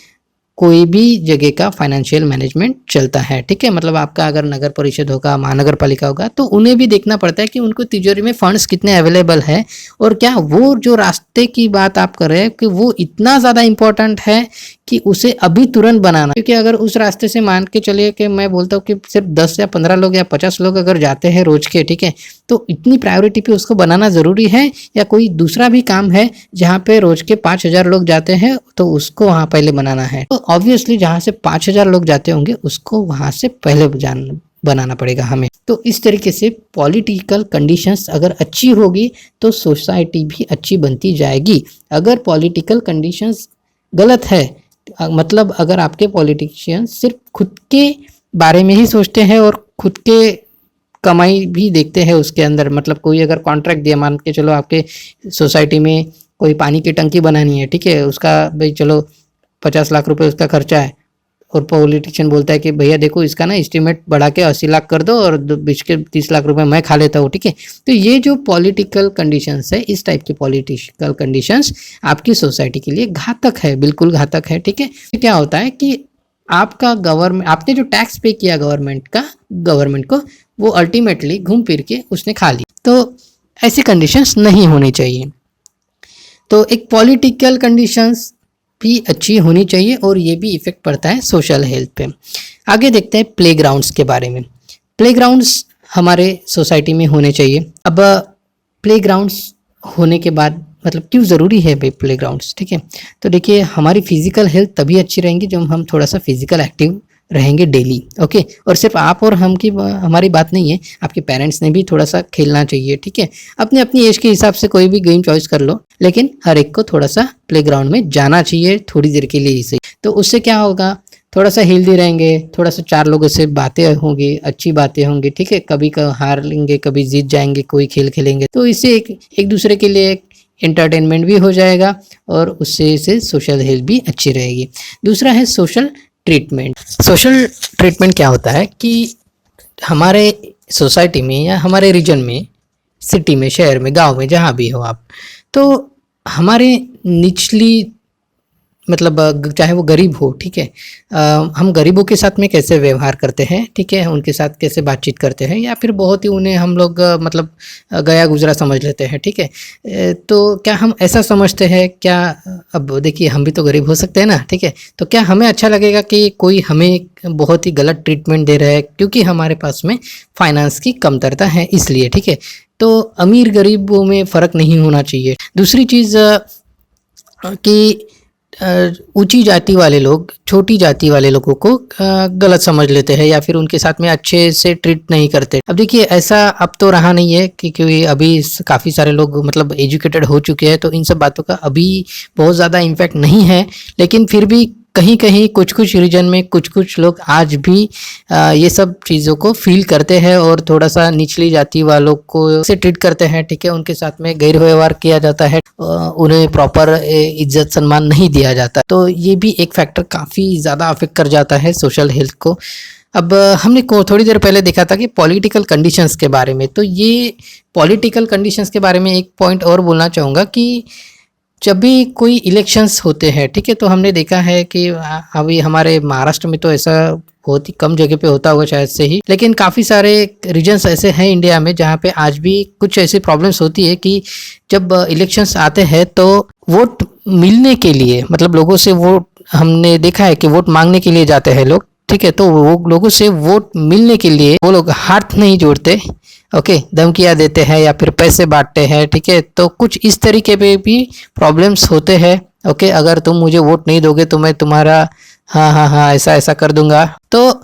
कोई भी जगह का फाइनेंशियल मैनेजमेंट चलता है, ठीक है। मतलब आपका अगर नगर परिषद होगा, महानगर पालिका होगा, तो उन्हें भी देखना पड़ता है कि उनको तिजोरी में फंड्स कितने अवेलेबल है और क्या वो जो रास्ते की बात आप कर रहे हैं कि वो इतना ज़्यादा इम्पोर्टेंट है कि उसे अभी तुरंत बनाना। क्योंकि अगर उस रास्ते से मान के चलिए कि मैं बोलता हूँ कि सिर्फ 10 या 15 लोग या 50 लोग अगर जाते हैं रोज के, ठीक है, तो इतनी प्रायोरिटी पे उसको बनाना ज़रूरी है, या कोई दूसरा भी काम है जहाँ पे रोज के 5,000 लोग जाते हैं तो उसको वहाँ पहले बनाना है। तो ऑब्वियसली जहाँ से 5,000 लोग जाते होंगे उसको वहाँ से पहले बनाना पड़ेगा हमें। तो इस तरीके से पॉलिटिकल कंडीशंस अगर अच्छी होगी तो सोसाइटी भी अच्छी बनती जाएगी। अगर पॉलिटिकल कंडीशंस गलत है, मतलब अगर आपके पॉलिटिशियन सिर्फ खुद के बारे में ही सोचते हैं और खुद के कमाई भी देखते हैं उसके अंदर, मतलब कोई अगर कॉन्ट्रैक्ट दिया, मान के चलो आपके सोसाइटी में कोई पानी की टंकी बनानी है, ठीक है, उसका भाई चलो 50 लाख रुपए उसका खर्चा है और पॉलिटिशियन बोलता है कि भैया देखो इसका ना एस्टीमेट बढ़ा के 80 लाख कर दो और बीच के 30 लाख रुपए मैं खा लेता हूँ, ठीक है। तो ये जो पॉलिटिकल कंडीशंस है, इस टाइप की पॉलिटिकल कंडीशंस आपकी सोसाइटी के लिए घातक है, बिल्कुल घातक है, ठीक है। क्या होता है कि आपका गवर्नमेंट, आपने जो टैक्स पे किया गवर्नमेंट को वो अल्टीमेटली घूम फिर के उसने खा ली। तो ऐसी कंडीशंस नहीं होनी चाहिए। तो एक पॉलिटिकल कंडीशंस भी अच्छी होनी चाहिए और ये भी इफेक्ट पड़ता है सोशल हेल्थ पे। आगे देखते हैं प्लेग्राउंड्स के बारे में। प्लेग्राउंड्स हमारे सोसाइटी में होने चाहिए। अब प्लेग्राउंड्स होने के बाद मतलब क्यों ज़रूरी है भाई प्लेग्राउंड्स, ठीक है। तो देखिए हमारी फिजिकल हेल्थ तभी अच्छी रहेंगी जब हम थोड़ा सा फिजिकल एक्टिव रहेंगे डेली। ओके, और सिर्फ आप और हम की हमारी बात नहीं है, आपके पेरेंट्स ने भी थोड़ा सा खेलना चाहिए। ठीक है, अपने अपनी एज के हिसाब से कोई भी गेम चॉइस कर लो, लेकिन हर एक को थोड़ा सा प्लेग्राउंड में जाना चाहिए थोड़ी देर के लिए ही सही। तो उससे क्या होगा, थोड़ा सा हेल्दी रहेंगे, थोड़ा सा चार लोगों से बातें होंगी, अच्छी बातें होंगी। ठीक है, कभी हार लेंगे, कभी जीत जाएंगे, कोई खेल खेलेंगे, तो इससे एक दूसरे के लिए एंटरटेनमेंट भी हो जाएगा और उससे से सोशल हेल्थ भी अच्छी रहेगी। दूसरा है सोशल ट्रीटमेंट। सोशल ट्रीटमेंट क्या होता है कि हमारे सोसाइटी में या हमारे रीजन में, सिटी में, शहर में, गांव में, जहाँ भी हो आप, तो हमारे निचली मतलब चाहे वो गरीब हो, ठीक है, हम गरीबों के साथ में कैसे व्यवहार करते हैं, ठीक है, उनके साथ कैसे बातचीत करते हैं, या फिर बहुत ही उन्हें हम लोग मतलब गया गुजरा समझ लेते हैं। ठीक है, तो क्या हम ऐसा समझते हैं क्या? अब देखिए, हम भी तो गरीब हो सकते हैं ना। ठीक है, तो क्या हमें अच्छा लगेगा कि कोई हमें बहुत ही गलत ट्रीटमेंट दे रहा है क्योंकि हमारे पास में फाइनेंस की कमतरता है इसलिए? ठीक है, तो अमीर गरीबों में फ़र्क नहीं होना चाहिए। दूसरी चीज़ कि ऊंची जाति वाले लोग छोटी जाति वाले लोगों को गलत समझ लेते हैं या फिर उनके साथ में अच्छे से ट्रीट नहीं करते। अब देखिए, ऐसा अब तो रहा नहीं है क्योंकि अभी काफ़ी सारे लोग मतलब एजुकेटेड हो चुके हैं, तो इन सब बातों का अभी बहुत ज़्यादा इम्पैक्ट नहीं है। लेकिन फिर भी कहीं कहीं कुछ कुछ रीजन में कुछ लोग आज भी ये सब चीज़ों को फील करते हैं और थोड़ा सा निचली जाति वालों को से ट्रीट करते हैं। ठीक है, उनके साथ में गैर व्यवहार किया जाता है, उन्हें प्रॉपर इज्जत सम्मान नहीं दिया जाता। तो ये भी एक फैक्टर काफ़ी ज़्यादा अफेक्ट कर जाता है सोशल हेल्थ को। अब हमने थोड़ी देर पहले देखा था कि पॉलिटिकल कंडीशंस के बारे में, तो ये पॉलिटिकल कंडीशंस के बारे में एक पॉइंट और बोलना चाहूँगा कि जब भी कोई इलेक्शंस होते हैं, ठीक है, तो हमने देखा है कि अभी हमारे महाराष्ट्र में तो ऐसा बहुत ही कम जगह पे होता होगा शायद से ही, लेकिन काफ़ी सारे रीजन्स ऐसे हैं इंडिया में जहाँ पे आज भी कुछ ऐसी प्रॉब्लम्स होती है कि जब इलेक्शंस आते हैं तो वोट मिलने के लिए, मतलब लोगों से वोट, हमने देखा है कि वोट मांगने के लिए जाते हैं लोग। ठीक है, तो वो लोगों से वोट मिलने के लिए वो लोग हाथ नहीं जोड़ते, ओके, धमकियाँ देते हैं या फिर पैसे बांटते हैं। ठीक है, तो कुछ इस तरीके पे भी प्रॉब्लम्स होते हैं। ओके, अगर तुम मुझे वोट नहीं दोगे तो मैं तुम्हारा हाँ हाँ हाँ ऐसा ऐसा कर दूंगा। तो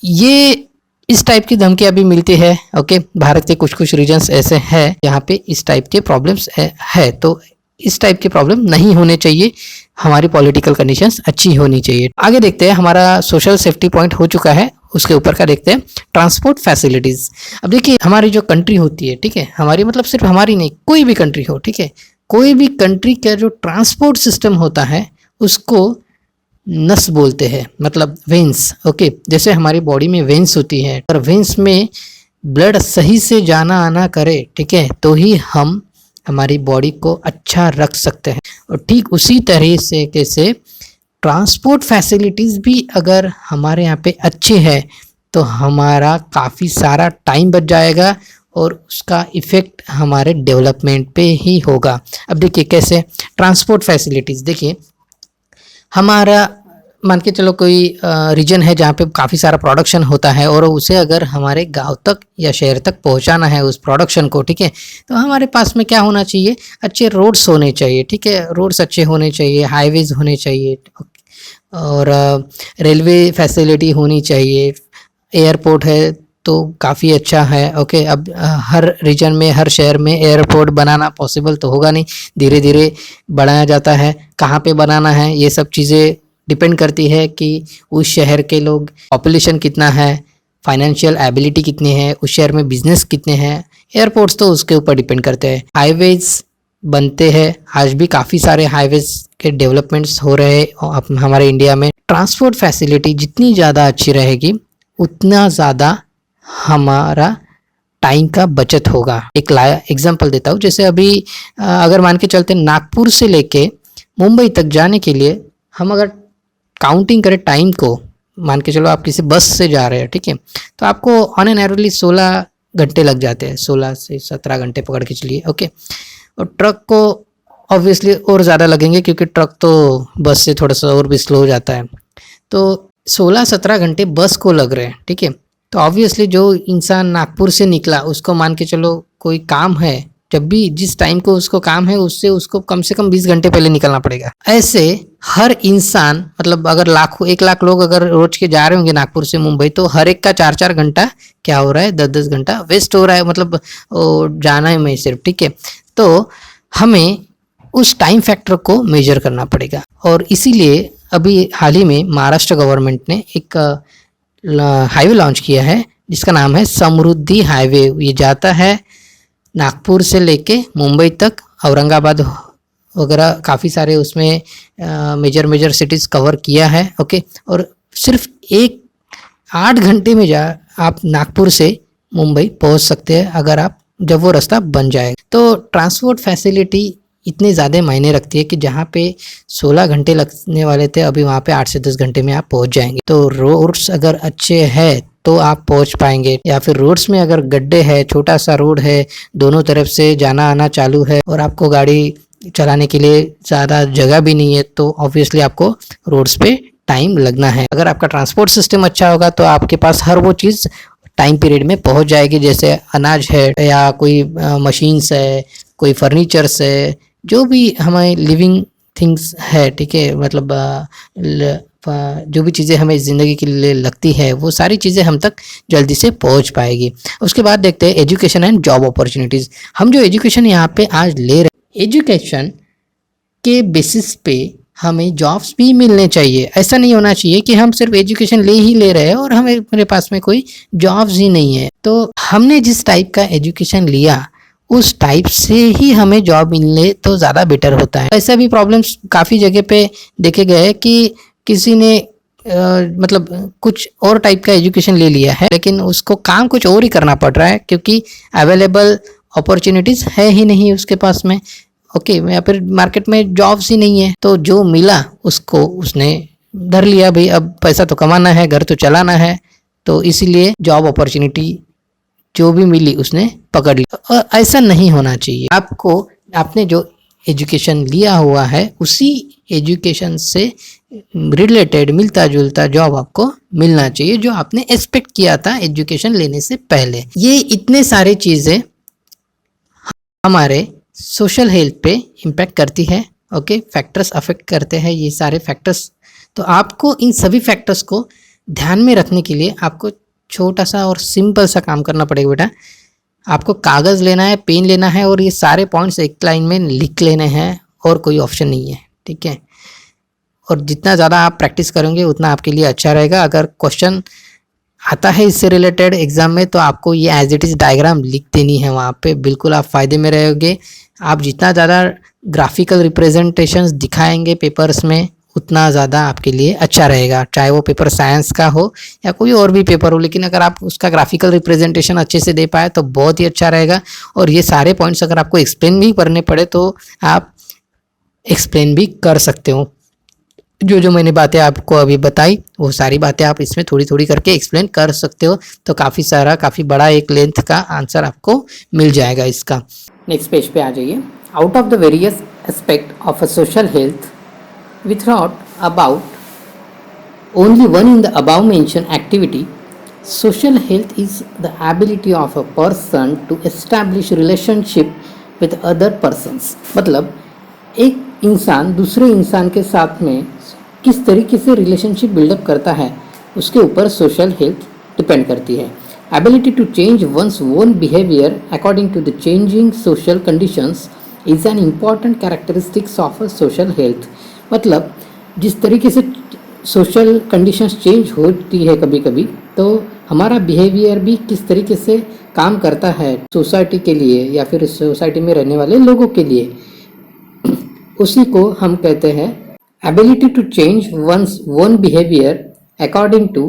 ये इस टाइप की धमकियाँ भी मिलती है। ओके, भारत के कुछ कुछ रीजन्स ऐसे हैं जहाँ पे इस टाइप के प्रॉब्लम्स है, तो इस टाइप के प्रॉब्लम नहीं होने चाहिए। हमारी पॉलिटिकल कंडीशंस अच्छी होनी चाहिए। आगे देखते हैं, हमारा सोशल सेफ्टी पॉइंट हो चुका है, उसके ऊपर का देखते हैं, ट्रांसपोर्ट फैसिलिटीज़। अब देखिए, हमारी जो कंट्री होती है, ठीक है, हमारी मतलब सिर्फ हमारी नहीं, कोई भी कंट्री हो, ठीक है, कोई भी कंट्री का जो ट्रांसपोर्ट सिस्टम होता है उसको नस बोलते हैं, मतलब वेंस। ओके, जैसे हमारी बॉडी में वेंस होती है और वेंस में ब्लड सही से जाना आना करे, ठीक है, तो ही हम हमारी बॉडी को अच्छा रख सकते हैं। और ठीक उसी तरह से कैसे ट्रांसपोर्ट फैसिलिटीज़ भी अगर हमारे यहाँ पे अच्छे है तो हमारा काफ़ी सारा टाइम बच जाएगा और उसका इफ़ेक्ट हमारे डेवलपमेंट पे ही होगा। अब देखिए कैसे ट्रांसपोर्ट फैसिलिटीज़, देखिए हमारा मान के चलो कोई रीजन है जहाँ पे काफ़ी सारा प्रोडक्शन होता है और उसे अगर हमारे गांव तक या शहर तक पहुँचाना है उस प्रोडक्शन को, ठीक है, तो हमारे पास में क्या होना चाहिए, अच्छे रोड्स होने चाहिए। ठीक है, रोड्स अच्छे होने चाहिए, हाईवेज होने चाहिए और रेलवे फैसिलिटी होनी चाहिए। एयरपोर्ट है तो काफ़ी अच्छा है। ओके, अब हर रीजन में, हर शहर में एयरपोर्ट बनाना पॉसिबल तो होगा नहीं, धीरे धीरे बढ़ाया जाता है। कहाँ पे बनाना है ये सब चीज़ें डिपेंड करती है कि उस शहर के लोग, पॉपुलेशन कितना है, फाइनेंशियल एबिलिटी कितनी है, उस शहर में बिजनेस कितने हैं। एयरपोर्ट्स तो उसके ऊपर डिपेंड करते हैं। हाईवेज बनते हैं, आज भी काफ़ी सारे हाईवेज के डेवलपमेंट्स हो रहे हैं हमारे इंडिया में। ट्रांसपोर्ट फैसिलिटी जितनी ज़्यादा अच्छी रहेगी उतना ज़्यादा हमारा टाइम का बचत होगा। एक एग्जांपल देता हूँ, जैसे अभी अगर मान के चलते नागपुर से लेके मुंबई तक जाने के लिए हम अगर काउंटिंग करें टाइम को, मान के चलो आप किसी बस से जा रहे हैं, ठीक है, तो आपको ऑन एन एवरेज 16 घंटे लग जाते हैं, 16 से 17 घंटे पकड़ के चलिए। ओके, और ट्रक को ऑब्वियसली और ज़्यादा लगेंगे क्योंकि ट्रक तो बस से थोड़ा सा और भी स्लो हो जाता है। तो 16-17 घंटे बस को लग रहे हैं, ठीक है, तो ऑब्वियसली जो इंसान नागपुर से निकला उसको मान के चलो कोई काम है, जब भी जिस टाइम को उसको काम है उससे उसको कम से कम 20 घंटे पहले निकलना पड़ेगा। ऐसे हर इंसान मतलब अगर लाखों 1 लाख लोग अगर रोज के जा रहे होंगे नागपुर से मुंबई, तो हर एक का 4-4 घंटा क्या हो रहा है, 10-10 घंटा वेस्ट हो रहा है, मतलब जाना में सिर्फ। ठीक है, तो हमें उस टाइम फैक्टर को मेजर करना पड़ेगा। और इसीलिए अभी हाल ही में महाराष्ट्र गवर्नमेंट ने एक हाईवे लॉन्च किया है जिसका नाम है समृद्धि हाईवे। ये जाता है नागपुर से लेके मुंबई तक, औरंगाबाद वगैरह काफ़ी सारे उसमें मेजर मेजर सिटीज़ कवर किया है। ओके, और सिर्फ 8 घंटे में आप नागपुर से मुंबई पहुंच सकते हैं अगर आप जब वो रास्ता बन जाए। तो ट्रांसपोर्ट फैसिलिटी इतने ज़्यादा मायने रखती है कि जहाँ पे 16 घंटे लगने वाले थे, अभी वहाँ पे 8 से 10 घंटे में आप पहुँच जाएंगे। तो रोड्स अगर अच्छे हैं तो आप पहुँच पाएंगे, या फिर रोड्स में अगर गड्ढे है, छोटा सा रोड है, दोनों तरफ से जाना आना चालू है और आपको गाड़ी चलाने के लिए ज़्यादा जगह भी नहीं है, तो ऑब्वियसली आपको रोड्स पे टाइम लगना है। अगर आपका ट्रांसपोर्ट सिस्टम अच्छा होगा तो आपके पास हर वो चीज़ टाइम पीरियड में पहुंच जाएगी, जैसे अनाज है या कोई मशीन्स है, कोई फर्नीचर्स है, जो भी हमें लिविंग थिंग्स है। ठीक है, मतलब जो भी चीज़ें हमें ज़िंदगी के लिए लगती है वो सारी चीज़ें हम तक जल्दी से पहुंच पाएगी। उसके बाद देखते हैं एजुकेशन एंड जॉब अपॉर्चुनिटीज़। हम जो एजुकेशन यहाँ पे आज ले रहे हैं, एजुकेशन के बेसिस पे हमें जॉब्स भी मिलने चाहिए। ऐसा नहीं होना चाहिए कि हम सिर्फ एजुकेशन ले ही ले रहे हैं और हमें मेरे पास में कोई जॉब्स ही नहीं है। तो हमने जिस टाइप का एजुकेशन लिया उस टाइप से ही हमें जॉब मिलने तो ज़्यादा बेटर होता है। ऐसा भी प्रॉब्लम्स काफ़ी जगह पे देखे गए हैं कि किसी ने मतलब कुछ और टाइप का एजुकेशन ले लिया है लेकिन उसको काम कुछ और ही करना पड़ रहा है क्योंकि अवेलेबल अपॉर्चुनिटीज़ है ही नहीं उसके पास में। ओके, या फिर मार्केट में जॉब्स ही नहीं है, तो जो मिला उसको उसने धर लिया। भाई अब पैसा तो कमाना है, घर तो चलाना है, तो इसीलिए जॉब अपॉर्चुनिटी जो भी मिली उसने पकड़ ली। और ऐसा नहीं होना चाहिए। आपको आपने जो एजुकेशन लिया हुआ है उसी एजुकेशन से रिलेटेड मिलता जुलता जॉब आपको मिलना चाहिए जो आपने एक्सपेक्ट किया था एजुकेशन लेने से पहले। ये इतने सारे चीज़ें हमारे सोशल हेल्थ पे इम्पैक्ट करती है। ओके, फैक्टर्स अफेक्ट करते हैं ये सारे फैक्टर्स। तो आपको इन सभी फैक्टर्स को ध्यान में रखने के लिए आपको छोटा सा और सिंपल सा काम करना पड़ेगा बेटा। आपको कागज़ लेना है, पेन लेना है और ये सारे पॉइंट्स एक लाइन में लिख लेने हैं और कोई ऑप्शन नहीं है। ठीक है, और जितना ज़्यादा आप प्रैक्टिस करेंगे उतना आपके लिए अच्छा रहेगा। अगर क्वेश्चन आता है इससे रिलेटेड एग्जाम में तो आपको ये एज इट इज़ डायग्राम लिख देनी है वहाँ पे, बिल्कुल आप फ़ायदे में रहोगे। आप जितना ज़्यादा ग्राफिकल रिप्रेजेंटेशंस दिखाएंगे पेपर्स में उतना ज़्यादा आपके लिए अच्छा रहेगा, चाहे वो पेपर साइंस का हो या कोई और भी पेपर हो। लेकिन अगर आप उसका ग्राफिकल रिप्रेजेंटेशन अच्छे से दे पाए तो बहुत ही अच्छा रहेगा। और ये सारे पॉइंट्स अगर आपको एक्सप्लेन भी करने पड़े तो आप एक्सप्लेन भी कर सकते हो। जो जो मैंने बातें आपको अभी बताई वो सारी बातें आप इसमें थोड़ी थोड़ी करके एक्सप्लेन कर सकते हो, तो काफ़ी बड़ा एक लेंथ का आंसर आपको मिल जाएगा इसका। नेक्स्ट पेज पे आ जाइए। Out of the various aspect of a social health we thought about only one in the above mentioned activity. Social health is the ability of a person to establish relationship with other persons. मतलब एक इंसान दूसरे इंसान के साथ में किस तरीके से रिलेशनशिप बिल्डअप करता है उसके ऊपर सोशल हेल्थ डिपेंड करती है। Ability to change one's own behaviour according to the changing social conditions is an important characteristics of a social health. मतलब जिस तरीके से सोशल कंडीशंस चेंज होती है कभी कभी, तो हमारा बिहेवियर भी किस तरीके से काम करता है सोसाइटी के लिए या फिर सोसाइटी में रहने वाले लोगों के लिए, उसी को हम कहते हैं ability to change one's own behaviour according to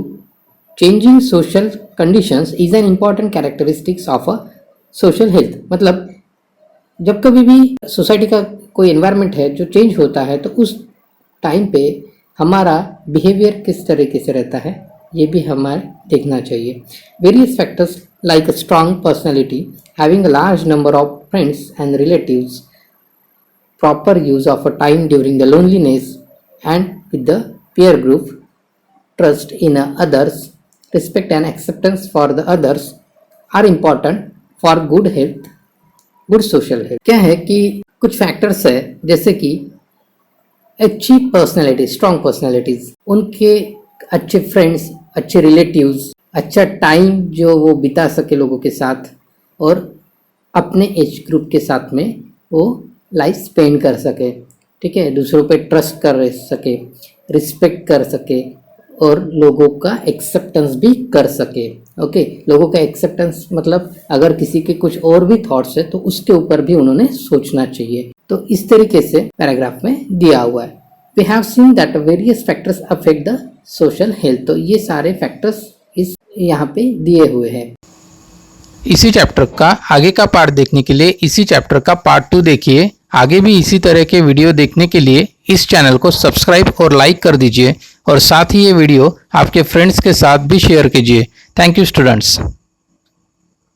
changing social conditions is an important characteristics of a social health. मतलब जब कभी भी सोसाइटी का कोई एनवायरनमेंट है जो चेंज होता है तो उस टाइम पे हमारा बिहेवियर किस तरीके से रहता है ये भी हमें देखना चाहिए। Various factors like a strong personality, having a large number of friends and relatives, proper use of a time during the loneliness and with the peer group, trust in others, respect and acceptance for the others are important for good health, good social health. क्या है कि कुछ factors है जैसे कि अच्छी personality, strong personalities, उनके अच्छे फ्रेंड्स, अच्छे रिलेटिव्स, अच्छा टाइम जो वो बिता सके लोगों के साथ, और अपने एज ग्रुप के साथ में वो लाइफ स्पेंड कर सके, ठीक है, दूसरों पे ट्रस्ट कर सके, रिस्पेक्ट कर सके, और लोगों का एक्सेप्टेंस भी कर सके। ओके, लोगों का एक्सेप्टेंस मतलब अगर किसी के कुछ और भी थॉट्स है तो उसके ऊपर भी उन्होंने सोचना चाहिए। तो इस तरीके से पैराग्राफ में दिया हुआ है। We have seen that various factors affect the social health. तो ये सारे फैक्टर्स इस यहाँ पे दिए हुए हैं। इसी चैप्टर का आगे का पार्ट देखने के लिए इसी चैप्टर का पार्ट 2 देखिए। आगे भी इसी तरह के वीडियो देखने के लिए इस चैनल को सब्सक्राइब और लाइक कर दीजिए और साथ ही ये वीडियो आपके फ्रेंड्स के साथ भी शेयर कीजिए। Thank you students.